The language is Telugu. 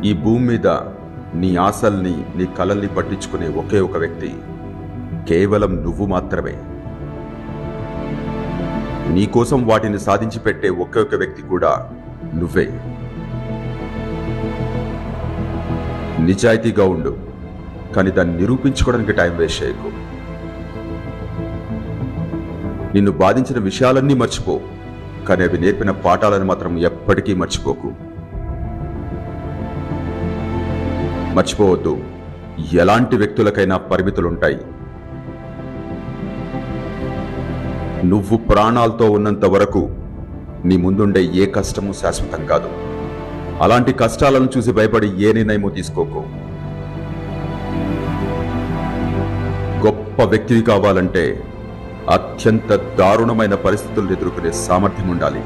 ఈ భూమి మీద నీ ఆశల్ని, నీ కలల్ని పట్టించుకునే ఒకే ఒక వ్యక్తి కేవలం నువ్వు మాత్రమే. నీకోసం వాటిని సాధించి పెట్టే ఒకే ఒక వ్యక్తి కూడా నువ్వే. నిజాయితీగా ఉండు, కానీ దాన్ని నిరూపించుకోవడానికి టైం వేస్ట్ చేయకు. నిన్ను బాధించిన విషయాలన్నీ మర్చిపో, కానీ అవి నేర్పిన పాఠాలను మాత్రం ఎప్పటికీ మర్చిపోకు. మర్చిపోవద్దు, ఎలాంటి వ్యక్తులకైనా పరిమితులుంటాయి. నువ్వు ప్రాణాలతో ఉన్నంత వరకు నీ ముందుండే ఏ కష్టము శాశ్వతం కాదు. అలాంటి కష్టాలను చూసి భయపడి ఏ నిర్ణయమో తీసుకోకు. గొప్ప వ్యక్తివి కావాలంటే అత్యంత దారుణమైన పరిస్థితులను ఎదుర్కొనే సామర్థ్యం ఉండాలి.